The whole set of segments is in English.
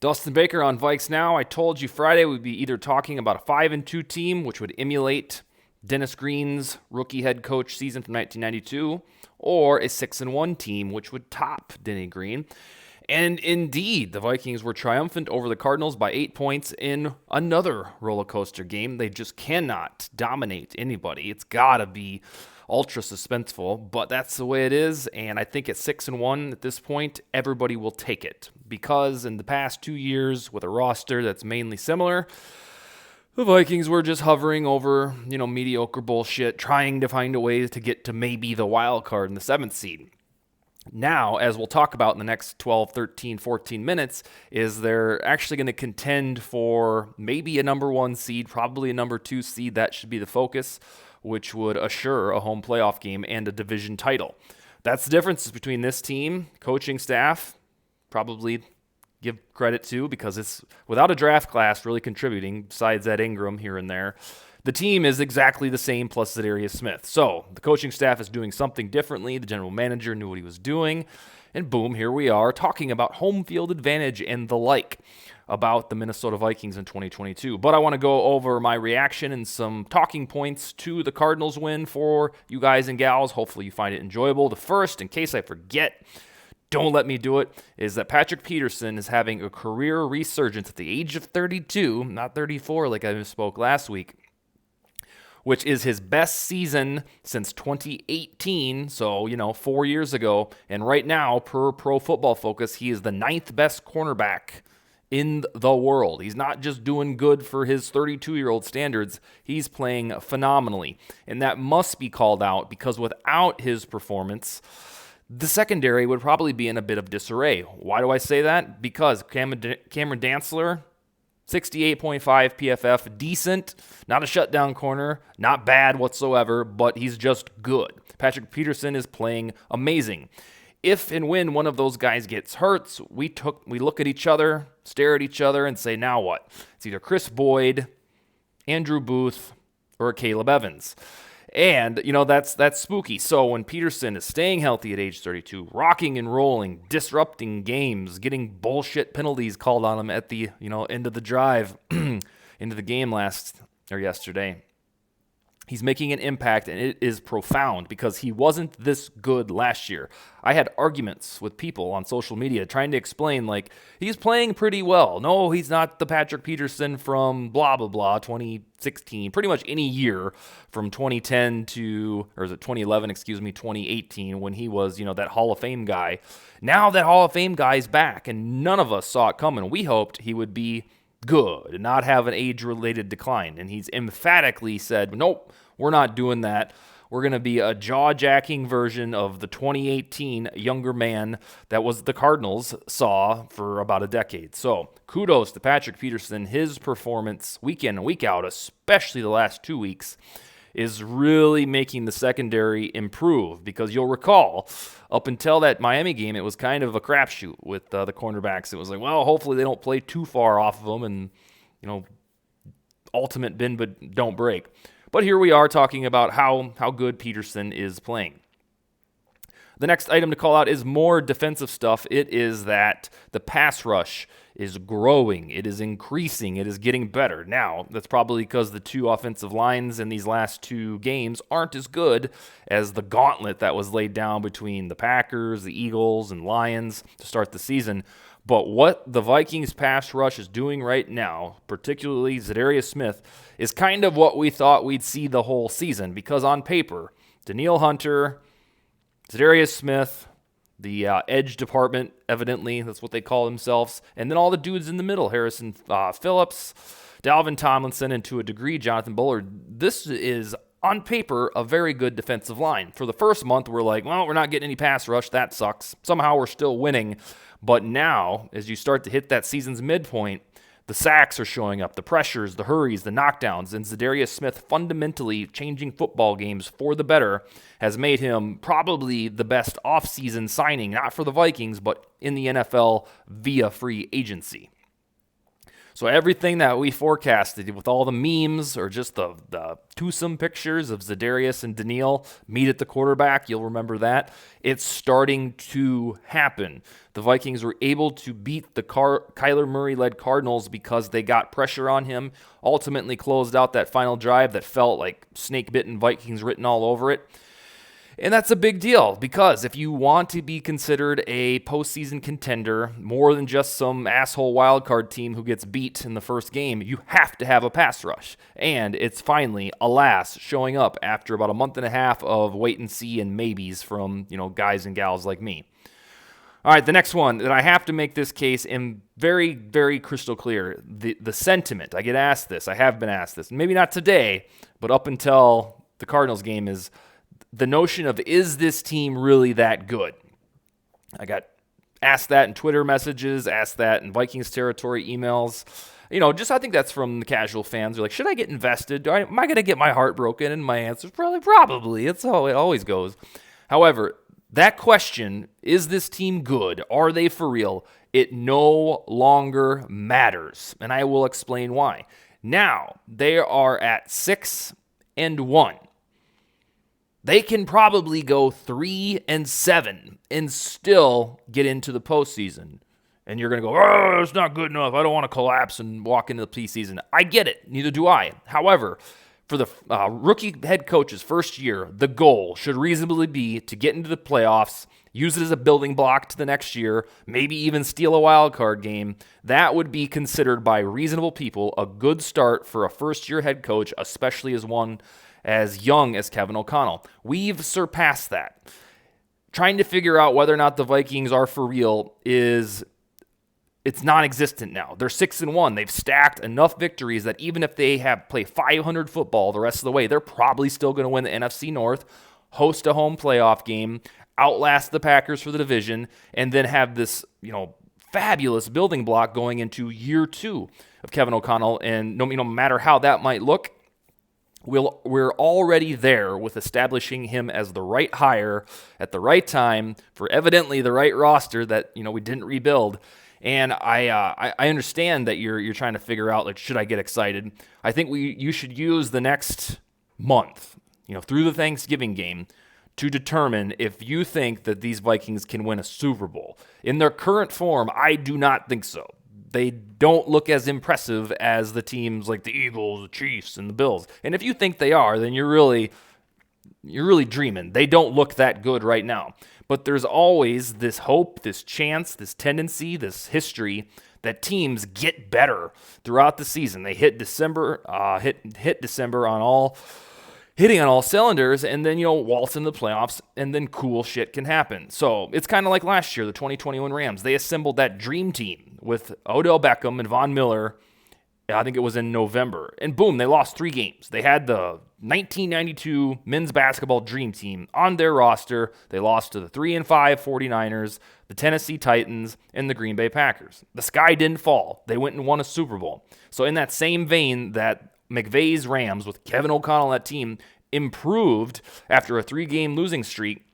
Dustin Baker on VikesNow. I told you Friday we'd be either talking about a 5-2 team, which would emulate Dennis Green's rookie head coach season from 1992, or a 6-1 team, which would top Denny Green. And indeed, the Vikings were triumphant over the Cardinals by 8 points in another roller coaster game. They just cannot dominate anybody. It's got to be ultra suspenseful, but that's the way it is. And I think at 6-1 at this point, everybody will take it because in the past 2 years with a roster that's mainly similar, the Vikings were just hovering over, mediocre bullshit, trying to find a way to get to maybe the wild card in the 7th seed. Now, as we'll talk about in the next 12, 13, 14 minutes, is they're actually going to contend for maybe a number 1 seed, probably a number 2 seed. That should be the focus, which would assure a home playoff game and a division title. That's the difference between this team, coaching staff, probably give credit to because it's without a draft class really contributing besides Ed Ingram here and there. The team is exactly the same plus Za'Darius Smith. So the coaching staff is doing something differently. The general manager knew what he was doing. And boom, here we are talking about home field advantage and the like about the Minnesota Vikings in 2022. But I want to go over my reaction and some talking points to the Cardinals win for you guys and gals. Hopefully you find it enjoyable. The first, in case I forget, don't let me do it, is that Patrick Peterson is having a career resurgence at the age of 32, not 34 like I misspoke last week, which is his best season since 2018, so, 4 years ago. And right now, per Pro Football Focus, he is the 9th best cornerback in the world. He's not just doing good for his 32-year-old standards, he's playing phenomenally. And that must be called out because without his performance, the secondary would probably be in a bit of disarray. Why do I say that? Because Cameron Dantzler, 68.5 PFF, decent, not a shutdown corner, not bad whatsoever, but he's just good. Patrick Peterson is playing amazing. If and when one of those guys gets hurt, we look at each other, stare at each other, and say, now what? It's either Chris Boyd, Andrew Booth, or Caleb Evans. And, that's spooky. So when Peterson is staying healthy at age 32, rocking and rolling, disrupting games, getting bullshit penalties called on him at the, end of the drive into the game yesterday, he's making an impact, and it is profound because he wasn't this good last year. I had arguments with people on social media trying to explain, he's playing pretty well. No, he's not the Patrick Peterson from blah, blah, blah, 2016, pretty much any year from 2010 or is it 2011, 2018, when he was, that Hall of Fame guy. Now that Hall of Fame guy's back, and none of us saw it coming. We hoped he would be good and not have an age-related decline. And he's emphatically said, nope, we're not doing that. We're going to be a jaw-jacking version of the 2018 younger man that was the Cardinals saw for about a decade. So kudos to Patrick Peterson. His performance week in and week out, especially the last 2 weeks, is really making the secondary improve because you'll recall up until that Miami game, it was kind of a crapshoot with the cornerbacks. It was like, well, hopefully they don't play too far off of them and, ultimate bend but don't break. But here we are talking about how good Peterson is playing. The next item to call out is more defensive stuff. It is that the pass rush is growing. It is increasing. It is getting better. Now, that's probably because the 2 offensive lines in these last 2 games aren't as good as the gauntlet that was laid down between the Packers, the Eagles, and Lions to start the season. But what the Vikings pass rush is doing right now, particularly Za'Darius Smith, is kind of what we thought we'd see the whole season because on paper, Danielle Hunter, Za'Darius Smith, the edge department, evidently, that's what they call themselves, and then all the dudes in the middle, Harrison Phillips, Dalvin Tomlinson, and to a degree, Jonathan Bullard. This is, on paper, a very good defensive line. For the first month, we're like, well, we're not getting any pass rush. That sucks. Somehow we're still winning. But now, as you start to hit that season's midpoint, the sacks are showing up, the pressures, the hurries, the knockdowns, and Za'Darius Smith fundamentally changing football games for the better has made him probably the best offseason signing, not for the Vikings, but in the NFL via free agency. So everything that we forecasted with all the memes or just the twosome pictures of Za'Darius and Daniil meet at the quarterback, you'll remember that. It's starting to happen. The Vikings were able to beat the Kyler Murray-led Cardinals because they got pressure on him, ultimately closed out that final drive that felt like snake-bitten Vikings written all over it. And that's a big deal because if you want to be considered a postseason contender, more than just some asshole wildcard team who gets beat in the first game, you have to have a pass rush. And it's finally, alas, showing up after about a month and a half of wait and see and maybes from, guys and gals like me. All right, the next one that I have to make this case in very, very crystal clear. The sentiment, I get asked this, I have been asked this, maybe not today, but up until the Cardinals game is the notion of, is this team really that good? I got asked that in Twitter messages, asked that in Vikings territory emails. I think that's from the casual fans. They're like, should I get invested? Am I going to get my heart broken? And my answer is probably. It's how it always goes. However, that question, is this team good? Are they for real? It no longer matters. And I will explain why. Now, they are at 6-1. They can probably go 3-7 and still get into the postseason. And you're going to go, oh, it's not good enough. I don't want to collapse and walk into the preseason. I get it. Neither do I. However, for the rookie head coach's first year, the goal should reasonably be to get into the playoffs, use it as a building block to the next year, maybe even steal a wild card game. That would be considered by reasonable people a good start for a first-year head coach, especially as one as young as Kevin O'Connell. We've surpassed that. Trying to figure out whether or not the Vikings are for real it's non-existent now. They're 6-1. They've stacked enough victories that even if they play 500 football the rest of the way, they're probably still going to win the NFC North, host a home playoff game, outlast the Packers for the division, and then have this, fabulous building block going into year 2 of Kevin O'Connell. And no matter how that might look, we're already there with establishing him as the right hire at the right time for evidently the right roster that we didn't rebuild. And I understand that you're trying to figure out, like, should I get excited? I think you should use the next month, through the Thanksgiving game, to determine if you think that these Vikings can win a Super Bowl. In their current form, I do not think so. They don't look as impressive as the teams like the Eagles, the Chiefs, and the Bills. And if you think they are, then you're really dreaming. They don't look that good right now. But there's always this hope, this chance, this tendency, this history that teams get better throughout the season. They hit December, hit December hitting on all cylinders, and then, waltz in the playoffs, and then cool shit can happen. So it's kind of like last year, the 2021 Rams. They assembled that dream team with Odell Beckham and Von Miller. I think it was in November. And boom, they lost 3 games. They had the 1992 men's basketball dream team on their roster. They lost to the 3-5 49ers, the Tennessee Titans, and the Green Bay Packers. The sky didn't fall. They went and won a Super Bowl. So in that same vein that McVay's Rams with Kevin O'Connell on that team improved after a 3-game losing streak,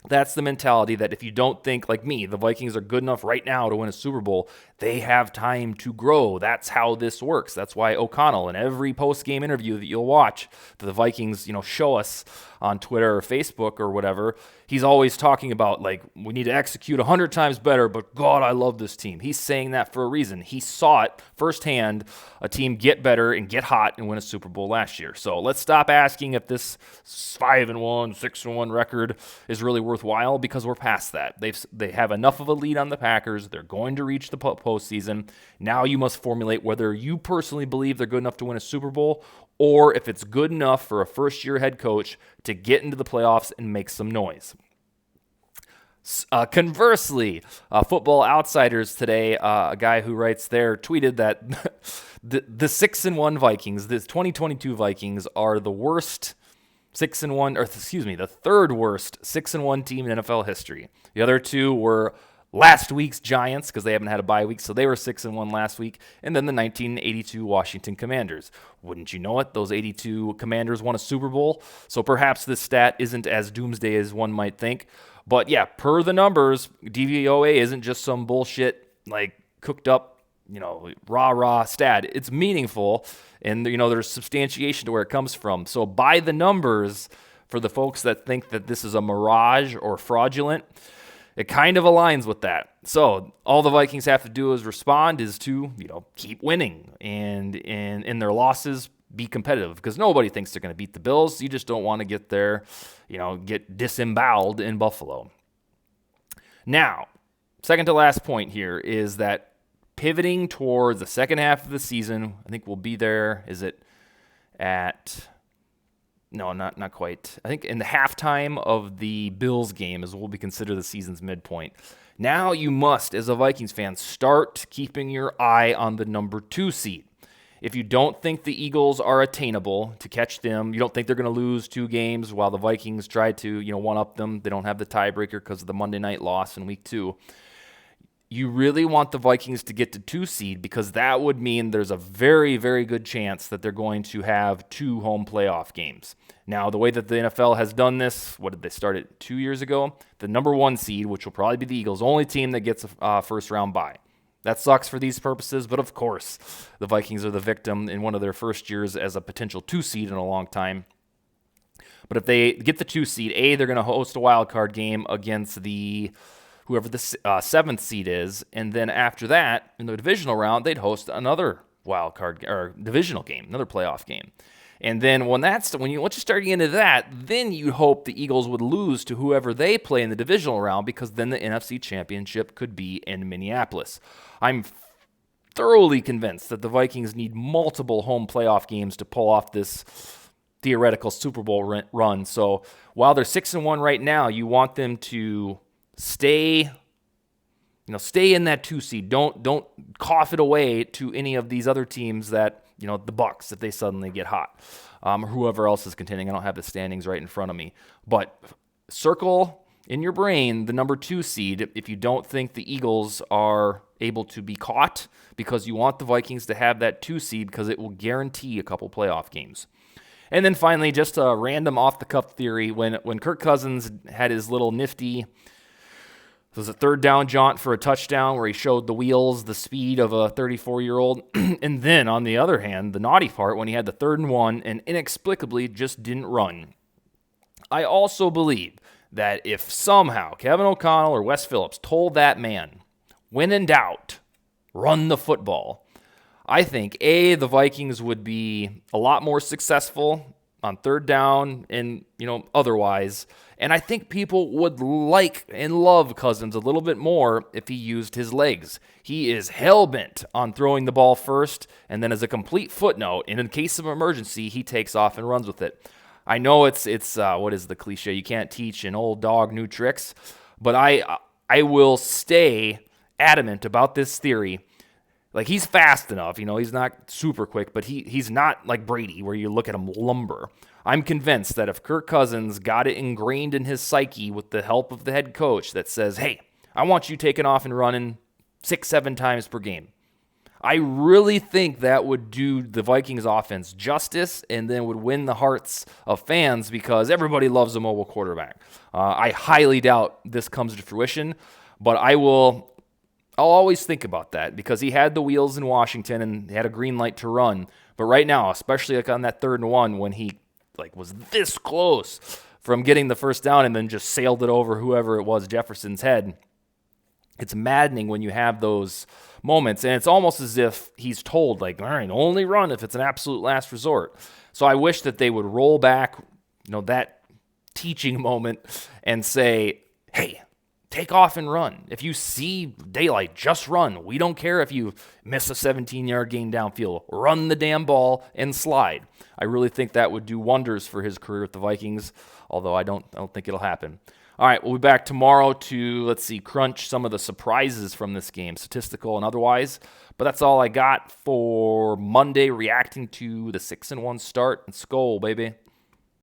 that's the mentality that if you don't think, like me, the Vikings are good enough right now to win a Super Bowl, they have time to grow. That's how this works. That's why O'Connell, in every post-game interview that you'll watch that the Vikings, show us on Twitter or Facebook or whatever, he's always talking about, like, we need to execute 100 times better, but God, I love this team. He's saying that for a reason. He saw it firsthand, a team get better and get hot and win a Super Bowl last year. So let's stop asking if this 5-1, 6-1 record is really worthwhile, because we're past that. They have enough of a lead on the Packers. They're going to reach the postseason. Now you must formulate whether you personally believe they're good enough to win a Super Bowl, or if it's good enough for a first-year head coach to get into the playoffs and make some noise. Conversely, Football Outsiders today, a guy who writes there, tweeted that the 6-1 Vikings, the 2022 Vikings, are the worst 6-1, or excuse me, the third worst 6-1 team in NFL history. The other two were last week's Giants, because they haven't had a bye week, so they were 6-1 last week, and then the 1982 Washington Commanders. Wouldn't you know it? Those 82 Commanders won a Super Bowl, so perhaps this stat isn't as doomsday as one might think. But yeah, per the numbers, DVOA isn't just some bullshit, like, cooked up rah stat. It's meaningful, and there's substantiation to where it comes from. So by the numbers, for the folks that think that this is a mirage or fraudulent, it kind of aligns with that. So all the Vikings have to do is respond is to, keep winning and in their losses be competitive, because nobody thinks they're going to beat the Bills. You just don't want to get there, get disemboweled in Buffalo. Now, second to last point here is that pivoting towards the second half of the season, I think we'll be there. Is it at... No, not quite. I think in the halftime of the Bills game is what will be considered the season's midpoint. Now you must, as a Vikings fan, start keeping your eye on the number 2 seed. If you don't think the Eagles are attainable to catch them, you don't think they're going to lose 2 games while the Vikings try to, one-up them. They don't have the tiebreaker because of the Monday night loss in week 2. You really want the Vikings to get to 2 seed, because that would mean there's a very, very good chance that they're going to have 2 home playoff games. Now, the way that the NFL has done this, what did they start it 2 years ago? The number 1 seed, which will probably be the Eagles, only team that gets a first-round bye. That sucks for these purposes, but of course, the Vikings are the victim in one of their first years as a potential 2 seed in a long time. But if they get the 2 seed, they're going to host a wild card game against whoever the 7th seed is, and then after that, in the divisional round, they'd host another wild card or divisional game, another playoff game. And then once you start getting into that, then you hope the Eagles would lose to whoever they play in the divisional round, because then the NFC Championship could be in Minneapolis. I'm thoroughly convinced that the Vikings need multiple home playoff games to pull off this theoretical Super Bowl run. So while they're 6-1 right now, you want them to stay in that 2 seed. Don't cough it away to any of these other teams that, the Bucs, if they suddenly get hot, or whoever else is contending. I don't have the standings right in front of me, but circle in your brain the number 2 seed if you don't think the Eagles are able to be caught, because you want the Vikings to have that 2 seed, because it will guarantee a couple playoff games. And then finally, just a random off-the-cuff theory, when Kirk Cousins had his little nifty... It was a 3rd down jaunt for a touchdown where he showed the wheels, the speed of a 34-year-old. And then, on the other hand, the naughty part, when he had the 3rd and 1 and inexplicably just didn't run. I also believe that if somehow Kevin O'Connell or Wes Phillips told that man, when in doubt, run the football, I think, the Vikings would be a lot more successful on 3rd down and, otherwise. And I think people would like and love Cousins a little bit more if he used his legs. He is hell-bent on throwing the ball first, and then as a complete footnote, and in case of emergency, he takes off and runs with it. I know it's what is the cliche? You can't teach an old dog new tricks, but I will stay adamant about this theory. Like, he's fast enough, he's not super quick, but he's not like Brady where you look at him lumber. I'm convinced that if Kirk Cousins got it ingrained in his psyche with the help of the head coach that says, hey, I want you taking off and running 6-7 times per game, I really think that would do the Vikings offense justice, and then would win the hearts of fans, because everybody loves a mobile quarterback. I highly doubt this comes to fruition, but I'll always think about that, because he had the wheels in Washington and he had a green light to run. But right now, especially on that 3rd and 1, when he was this close from getting the first down and then just sailed it over whoever it was, Jefferson's head, it's maddening when you have those moments. And it's almost as if he's told, all right, only run if it's an absolute last resort. So I wish that they would roll back, that teaching moment and say, hey, take off and run. If you see daylight, just run. We don't care if you miss a 17-yard gain downfield. Run the damn ball and slide. I really think that would do wonders for his career with the Vikings, although I don't think it'll happen. All right, we'll be back tomorrow to, crunch some of the surprises from this game, statistical and otherwise. But that's all I got for Monday, reacting to the 6-1 start. And Skol, baby.